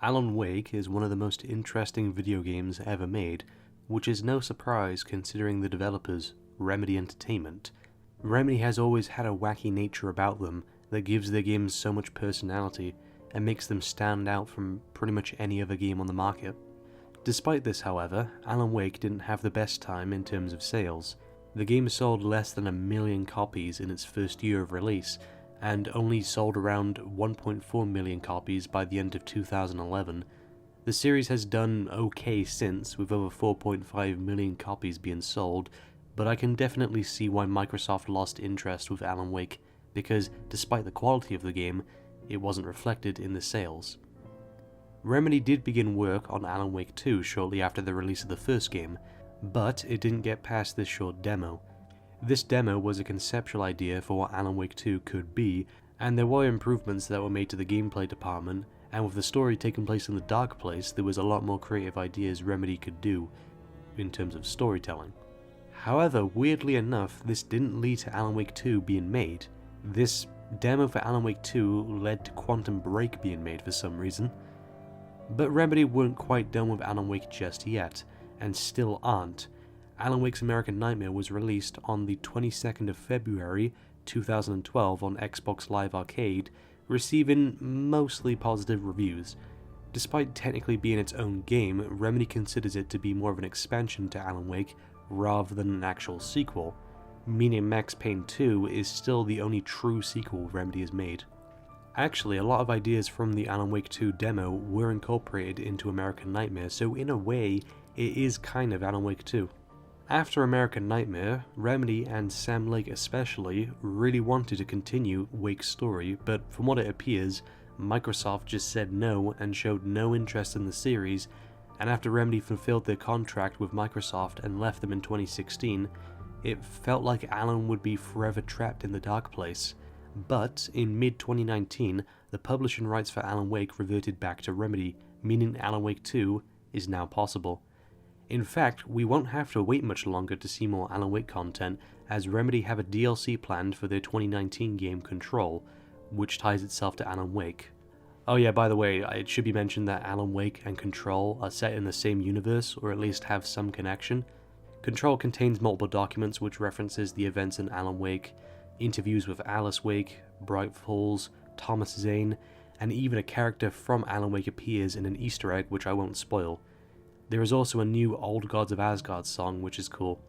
Alan Wake is one of the most interesting video games ever made, which is no surprise considering the developers, Remedy Entertainment. Remedy has always had a wacky nature about them that gives their games so much personality and makes them stand out from pretty much any other game on the market. Despite this, however, Alan Wake didn't have the best time in terms of sales. The game sold less than 1 million copies in its first year of release, and only sold around 1.4 million copies by the end of 2011. The series has done okay since, with over 4.5 million copies being sold, but I can definitely see why Microsoft lost interest with Alan Wake, because despite the quality of the game, it wasn't reflected in the sales. Remedy did begin work on Alan Wake 2 shortly after the release of the first game, but it didn't get past this short demo. This demo was a conceptual idea for what Alan Wake 2 could be, and there were improvements that were made to the gameplay department, and with the story taking place in the Dark Place, there was a lot more creative ideas Remedy could do in terms of storytelling. However, weirdly enough, this didn't lead to Alan Wake 2 being made. This demo for Alan Wake 2 led to Quantum Break being made for some reason. But Remedy weren't quite done with Alan Wake just yet, and still aren't. Alan Wake's American Nightmare was released on the 22nd of February 2012 on Xbox Live Arcade, receiving mostly positive reviews. Despite technically being its own game, Remedy considers it to be more of an expansion to Alan Wake rather than an actual sequel, meaning Max Payne 2 is still the only true sequel Remedy has made. Actually, a lot of ideas from the Alan Wake 2 demo were incorporated into American Nightmare, so in a way, it is kind of Alan Wake 2. After American Nightmare, Remedy, and Sam Lake especially, really wanted to continue Wake's story, but from what it appears, Microsoft just said no and showed no interest in the series, and after Remedy fulfilled their contract with Microsoft and left them in 2016, it felt like Alan would be forever trapped in the Dark Place. But in mid-2019, the publishing rights for Alan Wake reverted back to Remedy, meaning Alan Wake 2 is now possible. In fact, we won't have to wait much longer to see more Alan Wake content, as Remedy have a DLC planned for their 2019 game Control, which ties itself to Alan Wake. Oh yeah, by the way, it should be mentioned that Alan Wake and Control are set in the same universe, or at least have some connection. Control contains multiple documents which references the events in Alan Wake, interviews with Alice Wake, Bright Falls, Thomas Zane, and even a character from Alan Wake appears in an Easter egg which I won't spoil. There is also a new Old Gods of Asgard song, which is cool.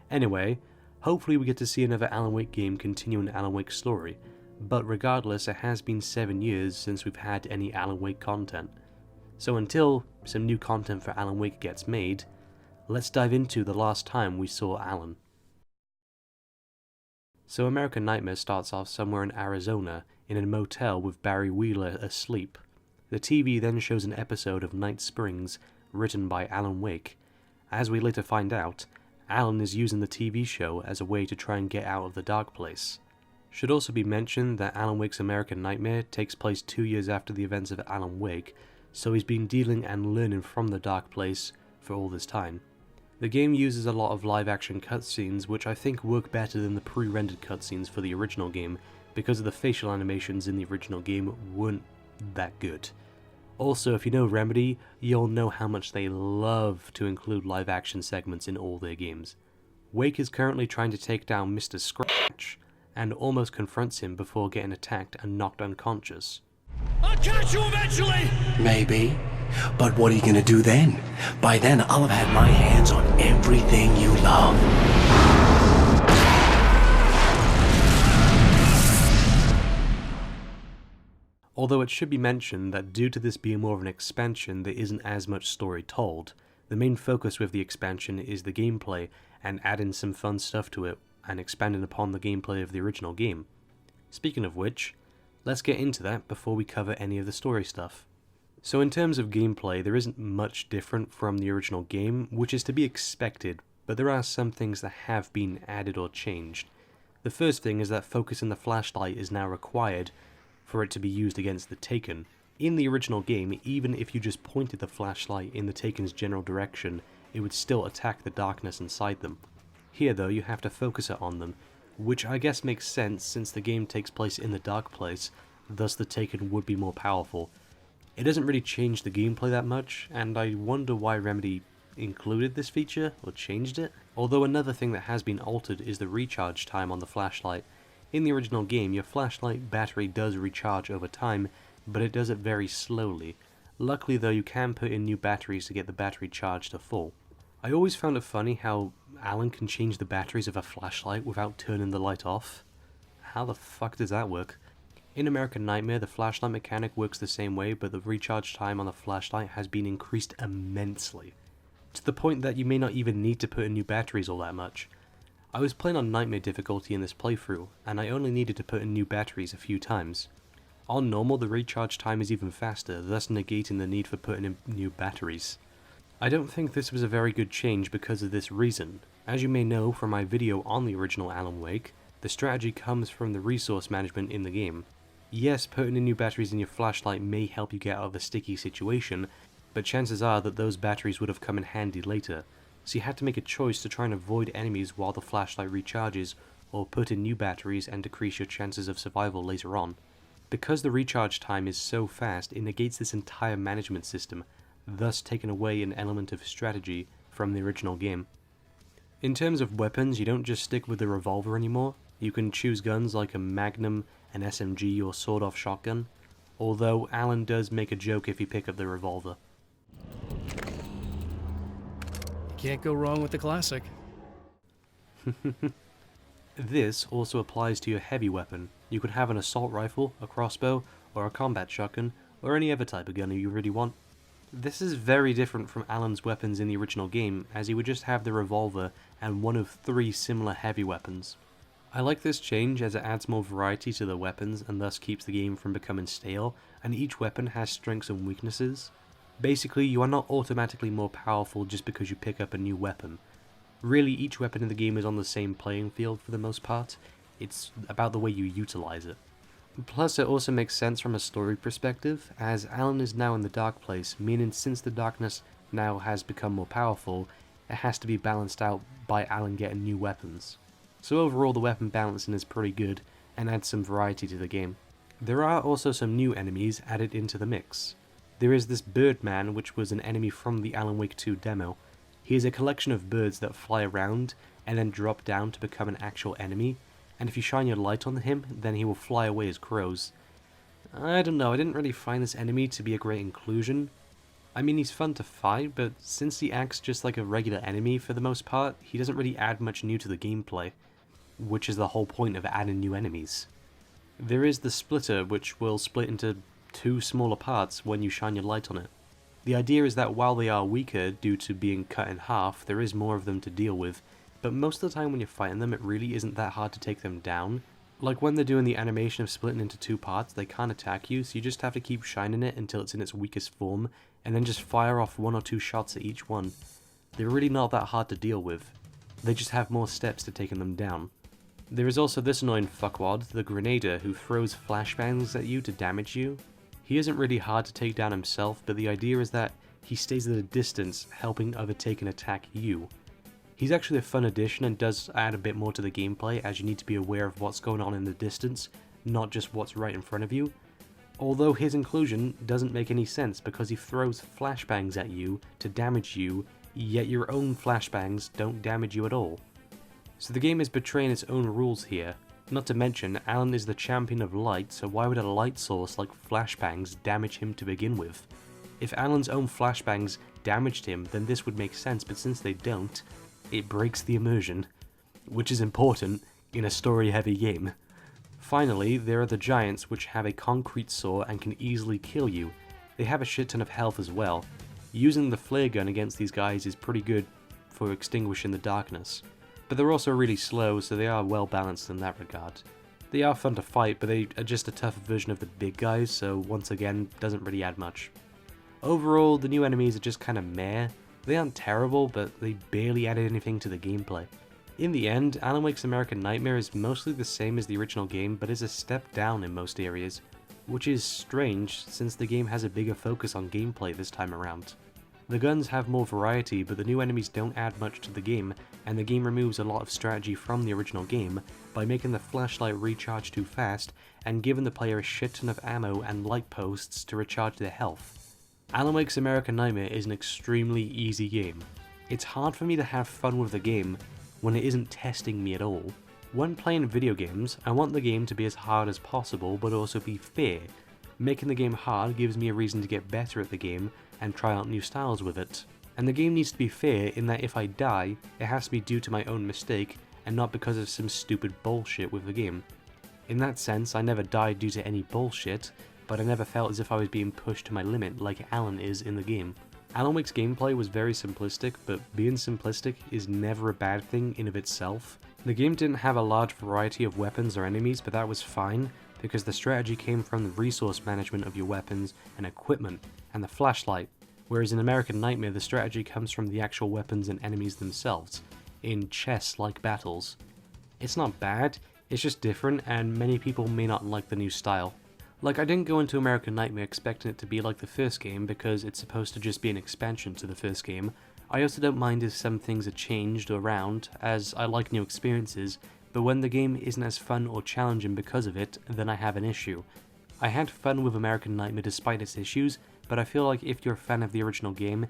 Anyway, hopefully we get to see another Alan Wake game continuing Alan Wake's story, but regardless, it has been 7 years since we've had any Alan Wake content. So until some new content for Alan Wake gets made, let's dive into the last time we saw Alan. So American Nightmare starts off somewhere in Arizona, in a motel with Barry Wheeler asleep. The TV then shows an episode of Night Springs, written by Alan Wake. As we later find out, Alan is using the TV show as a way to try and get out of the Dark Place. Should also be mentioned that Alan Wake's American Nightmare takes place 2 years after the events of Alan Wake, so he's been dealing and learning from the Dark Place for all this time. The game uses a lot of live-action cutscenes, which I think work better than the pre-rendered cutscenes for the original game, because the facial animations in the original game weren't that good. Also, if you know Remedy, you'll know how much they love to include live-action segments in all their games. Wake is currently trying to take down Mr. Scratch, and almost confronts him before getting attacked and knocked unconscious. I'll catch you eventually! Maybe. But what are you gonna do then? By then, I'll have had my hands on everything you love. Although it should be mentioned that due to this being more of an expansion, there isn't as much story told. The main focus with the expansion is the gameplay, and adding some fun stuff to it, and expanding upon the gameplay of the original game. Speaking of which, let's get into that before we cover any of the story stuff. So in terms of gameplay, there isn't much different from the original game, which is to be expected, but there are some things that have been added or changed. The first thing is that focusing the flashlight is now required for it to be used against the Taken. In the original game, even if you just pointed the flashlight in the Taken's general direction, it would still attack the darkness inside them. Here though, you have to focus it on them, which I guess makes sense since the game takes place in the Dark Place, thus the Taken would be more powerful. It doesn't really change the gameplay that much, and I wonder why Remedy included this feature, or changed it. Although another thing that has been altered is the recharge time on the flashlight. In the original game, your flashlight battery does recharge over time, but it does it very slowly. Luckily though, you can put in new batteries to get the battery charged to full. I always found it funny how Alan can change the batteries of a flashlight without turning the light off. How the fuck does that work? In American Nightmare, the flashlight mechanic works the same way, but the recharge time on the flashlight has been increased immensely, to the point that you may not even need to put in new batteries all that much. I was playing on Nightmare difficulty in this playthrough, and I only needed to put in new batteries a few times. On normal, the recharge time is even faster, thus negating the need for putting in new batteries. I don't think this was a very good change because of this reason. As you may know from my video on the original Alan Wake, the strategy comes from the resource management in the game. Yes, putting in new batteries in your flashlight may help you get out of a sticky situation, but chances are that those batteries would have come in handy later, so you had to make a choice to try and avoid enemies while the flashlight recharges, or put in new batteries and decrease your chances of survival later on. Because the recharge time is so fast, it negates this entire management system, thus taking away an element of strategy from the original game. In terms of weapons, you don't just stick with the revolver anymore. You can choose guns like a Magnum, an SMG, or sawed-off shotgun, although Alan does make a joke if you pick up the revolver. Can't go wrong with the classic. This also applies to your heavy weapon. You could have an assault rifle, a crossbow, or a combat shotgun, or any other type of gun you really want. This is very different from Alan's weapons in the original game, as he would just have the revolver and one of 3 similar heavy weapons. I like this change as it adds more variety to the weapons and thus keeps the game from becoming stale, and each weapon has strengths and weaknesses. Basically, you are not automatically more powerful just because you pick up a new weapon. Really, each weapon in the game is on the same playing field for the most part. It's about the way you utilize it. Plus, it also makes sense from a story perspective, as Alan is now in the dark place, meaning since the darkness now has become more powerful, it has to be balanced out by Alan getting new weapons. So overall, the weapon balancing is pretty good, and adds some variety to the game. There are also some new enemies added into the mix. There is this Birdman, which was an enemy from the Alan Wake 2 demo. He is a collection of birds that fly around and then drop down to become an actual enemy, and if you shine your light on him, then he will fly away as crows. I don't know, I didn't really find this enemy to be a great inclusion. I mean, he's fun to fight, but since he acts just like a regular enemy for the most part, he doesn't really add much new to the gameplay, which is the whole point of adding new enemies. There is the Splitter, which will split into 2 smaller parts when you shine your light on it. The idea is that while they are weaker due to being cut in half, there is more of them to deal with, but most of the time when you're fighting them, it really isn't that hard to take them down. Like when they're doing the animation of splitting into 2 parts, they can't attack you, so you just have to keep shining it until it's in its weakest form, and then just fire off 1 or 2 shots at each one. They're really not that hard to deal with. They just have more steps to taking them down. There is also this annoying fuckwad, the Grenader, who throws flashbangs at you to damage you. He isn't really hard to take down himself, but the idea is that he stays at a distance, helping overtake and attack you. He's actually a fun addition and does add a bit more to the gameplay, as you need to be aware of what's going on in the distance, not just what's right in front of you. Although his inclusion doesn't make any sense because he throws flashbangs at you to damage you, yet your own flashbangs don't damage you at all. So the game is betraying its own rules here. Not to mention, Alan is the champion of light, so why would a light source like flashbangs damage him to begin with? If Alan's own flashbangs damaged him, then this would make sense, but since they don't, it breaks the immersion, which is important in a story-heavy game. Finally, there are the giants, which have a concrete saw and can easily kill you. They have a shit ton of health as well. Using the flare gun against these guys is pretty good for extinguishing the darkness. But they're also really slow, so they are well balanced in that regard. They are fun to fight, but they are just a tougher version of the big guys, so once again, doesn't really add much. Overall, the new enemies are just kinda meh. They aren't terrible, but they barely added anything to the gameplay. In the end, Alan Wake's American Nightmare is mostly the same as the original game, but is a step down in most areas, which is strange since the game has a bigger focus on gameplay this time around. The guns have more variety, but the new enemies don't add much to the game, and the game removes a lot of strategy from the original game by making the flashlight recharge too fast and giving the player a shit ton of ammo and light posts to recharge their health. Alan Wake's American Nightmare is an extremely easy game. It's hard for me to have fun with the game when it isn't testing me at all. When playing video games, I want the game to be as hard as possible but also be fair. Making the game hard gives me a reason to get better at the game and try out new styles with it. And the game needs to be fair in that if I die, it has to be due to my own mistake and not because of some stupid bullshit with the game. In that sense, I never died due to any bullshit, but I never felt as if I was being pushed to my limit like Alan is in the game. Alan Wake's gameplay was very simplistic, but being simplistic is never a bad thing in of itself. The game didn't have a large variety of weapons or enemies, but that was fine, because the strategy came from the resource management of your weapons and equipment, and the flashlight, whereas in American Nightmare the strategy comes from the actual weapons and enemies themselves, in chess-like battles. It's not bad, it's just different, and many people may not like the new style. Like, I didn't go into American Nightmare expecting it to be like the first game because it's supposed to just be an expansion to the first game. I also don't mind if some things are changed around, as I like new experiences, but when the game isn't as fun or challenging because of it, then I have an issue. I had fun with American Nightmare despite its issues, but I feel like if you're a fan of the original game,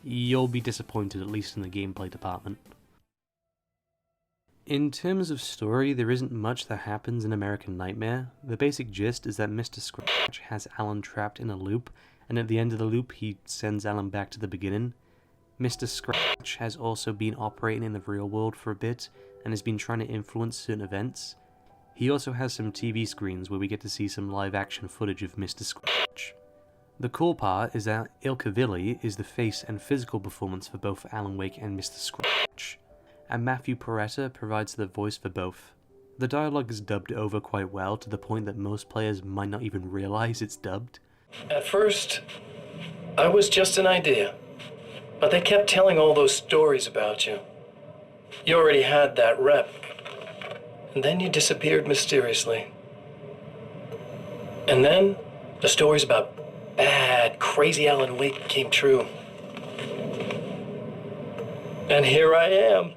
you'll be disappointed, at least in the gameplay department. In terms of story, there isn't much that happens in American Nightmare. The basic gist is that Mr. Scratch has Alan trapped in a loop, and at the end of the loop he sends Alan back to the beginning. Mr. Scratch has also been operating in the real world for a bit, and has been trying to influence certain events. He also has some TV screens where we get to see some live action footage of Mr. Scratch. The cool part is that Ilka Villi is the face and physical performance for both Alan Wake and Mr. Scratch, and Matthew Peretta provides the voice for both. The dialogue is dubbed over quite well to the point that most players might not even realize it's dubbed. At first, I was just an idea, but they kept telling all those stories about you. You already had that rep, and then you disappeared mysteriously. And then the stories about bad, crazy Alan Wake came true. And here I am.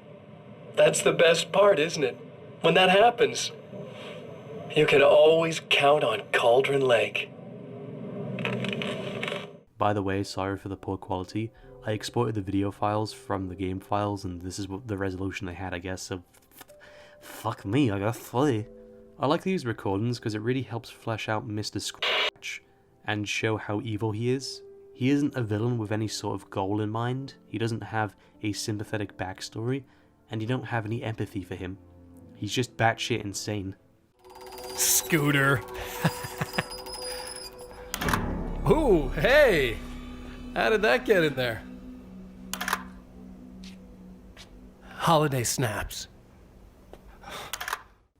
That's the best part, isn't it? When that happens, you can always count on Cauldron Lake. By the way, sorry for the poor quality. I exported the video files from the game files, and this is what the resolution they had, I guess, so fuck me, I got fully. I like these recordings because it really helps flesh out Mr. Scratch and show how evil he is. He isn't a villain with any sort of goal in mind, he doesn't have a sympathetic backstory, and you don't have any empathy for him. He's just batshit insane. Scooter. Ooh, hey! How did that get in there? Holiday snaps.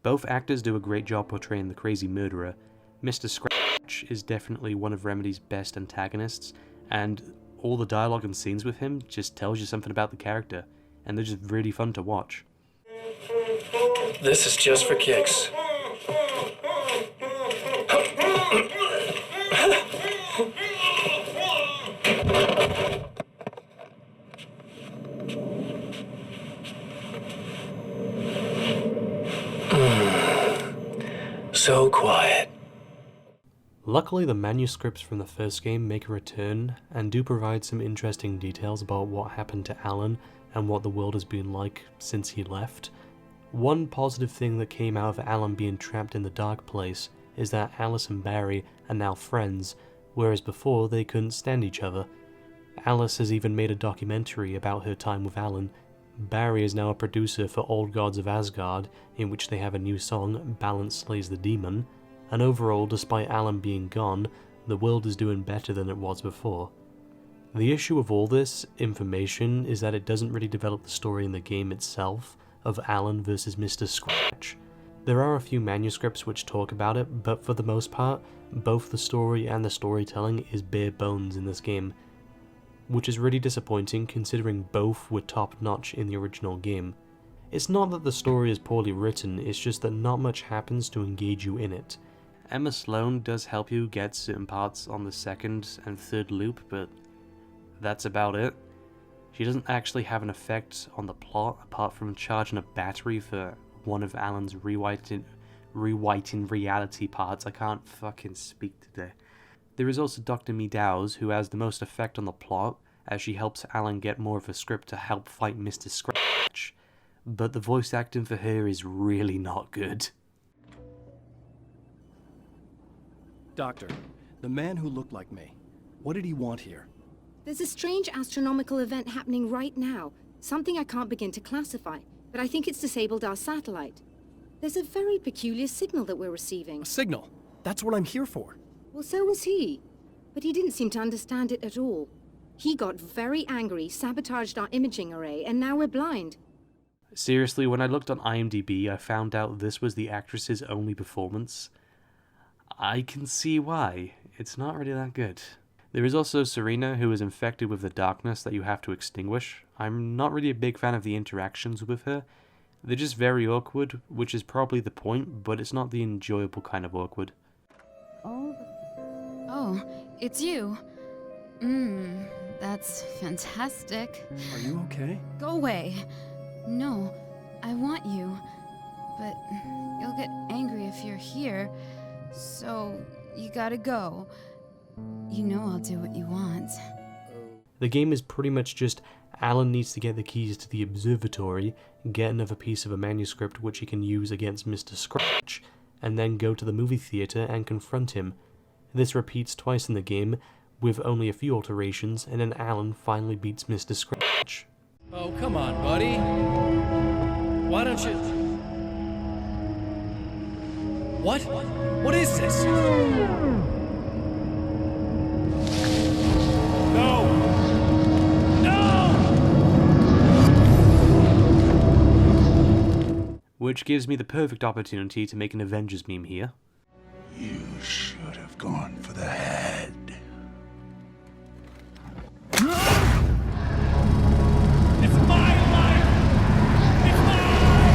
Both actors do a great job portraying the crazy murderer. Mr. Scratch is definitely one of Remedy's best antagonists, and all the dialogue and scenes with him just tells you something about the character, and they're just really fun to watch. This is just for kicks. So quiet. Luckily, the manuscripts from the first game make a return, and do provide some interesting details about what happened to Alan and what the world has been like since he left. One positive thing that came out of Alan being trapped in the dark place is that Alice and Barry are now friends, whereas before they couldn't stand each other. Alice has even made a documentary about her time with Alan. Barry is now a producer for Old Gods of Asgard, in which they have a new song, Balance Slays the Demon, and overall, despite Alan being gone, the world is doing better than it was before. The issue of all this information is that it doesn't really develop the story in the game itself of Alan versus Mr. Scratch. There are a few manuscripts which talk about it, but for the most part, both the story and the storytelling is bare bones in this game, which is really disappointing considering both were top-notch in the original game. It's not that the story is poorly written, it's just that not much happens to engage you in it. Emma Sloan does help you get certain parts on the second and third loop, but that's about it. She doesn't actually have an effect on the plot, apart from charging a battery for one of Alan's rewriting reality parts. I can't fucking speak today. There is also Dr. Meadows, who has the most effect on the plot, as she helps Alan get more of a script to help fight Mr. Scratch. But the voice acting for her is really not good. Doctor, the man who looked like me, what did he want here? There's a strange astronomical event happening right now. Something I can't begin to classify, but I think it's disabled our satellite. There's a very peculiar signal that we're receiving. A signal. That's what I'm here for. Well, so was he. But he didn't seem to understand it at all. He got very angry, sabotaged our imaging array, and now we're blind. Seriously, when I looked on IMDb, I found out this was the actress's only performance. I can see why. It's not really that good. There is also Serena, who is infected with the darkness that you have to extinguish. I'm not really a big fan of the interactions with her. They're just very awkward, which is probably the point, but it's not the enjoyable kind of awkward. Oh, it's you. That's fantastic. Are you okay? Go away. No, I want you. But you'll get angry if you're here. So, you gotta go. You know I'll do what you want. The game is pretty much just Alan needs to get the keys to the observatory, get another piece of a manuscript which he can use against Mr. Scratch, and then go to the movie theater and confront him. This repeats twice in the game, with only a few alterations, and then Alan finally beats Mr. Scratch. Oh, come on, buddy. Why don't you... What? What is this? No! No! Which gives me the perfect opportunity to make an Avengers meme here. You should have gone for the head. It's my life! It's my life!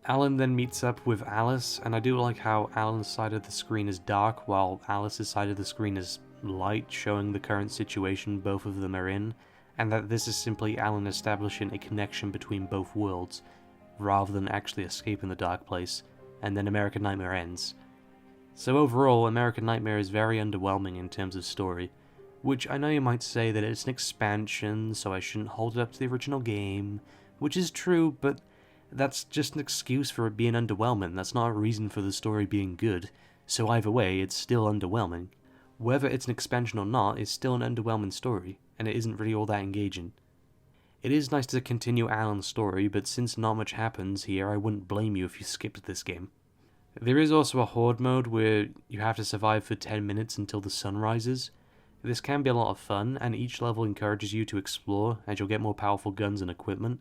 Alan then meets up with Alice, and I do like how Alan's side of the screen is dark while Alice's side of the screen is light, showing the current situation both of them are in, and that this is simply Alan establishing a connection between both worlds, rather than actually escaping the dark place, and then American Nightmare ends. So overall, American Nightmare is very underwhelming in terms of story, which I know you might say that it's an expansion, so I shouldn't hold it up to the original game, which is true, but that's just an excuse for it being underwhelming. That's not a reason for the story being good, so either way, it's still underwhelming. Whether it's an expansion or not, it's still an underwhelming story, and it isn't really all that engaging. It is nice to continue Alan's story, but since not much happens here, I wouldn't blame you if you skipped this game. There is also a horde mode where you have to survive for 10 minutes until the sun rises. This can be a lot of fun, and each level encourages you to explore, as you'll get more powerful guns and equipment.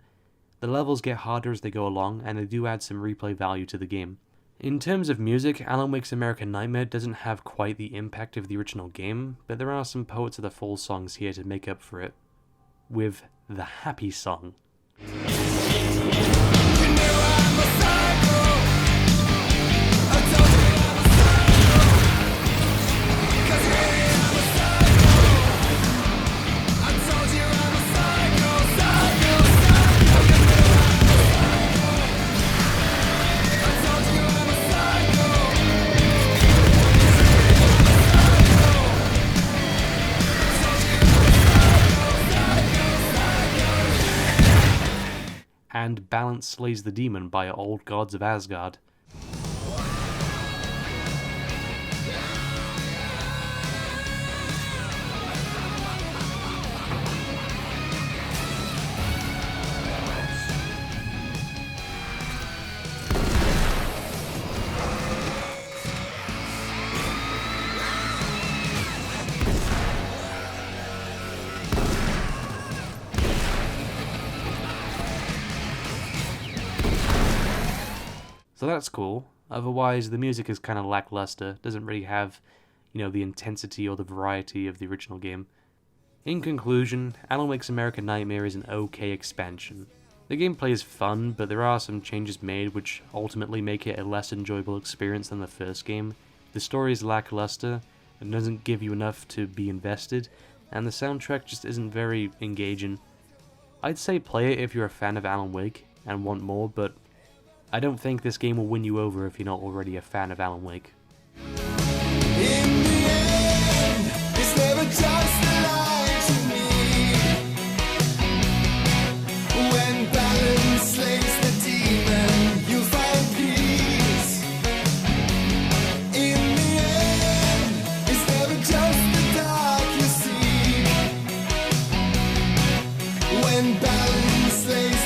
The levels get harder as they go along, and they do add some replay value to the game. In terms of music, Alan Wake's American Nightmare doesn't have quite the impact of the original game, but there are some Poets of the Fall songs here to make up for it. With the Happy Song. And Balance Slays the Demon by Old Gods of Asgard. So that's cool. Otherwise, the music is kind of lackluster, doesn't really have, the intensity or the variety of the original game. In conclusion, Alan Wake's American Nightmare is an okay expansion. The gameplay is fun, but there are some changes made which ultimately make it a less enjoyable experience than the first game. The story is lackluster, and doesn't give you enough to be invested, and the soundtrack just isn't very engaging. I'd say play it if you're a fan of Alan Wake and want more, but I don't think this game will win you over if you're not already a fan of Alan Wake. In the end, it's never just a lie to me. When balance slays the demon, you find peace. In the end, it's never just the dark you see. When balance slays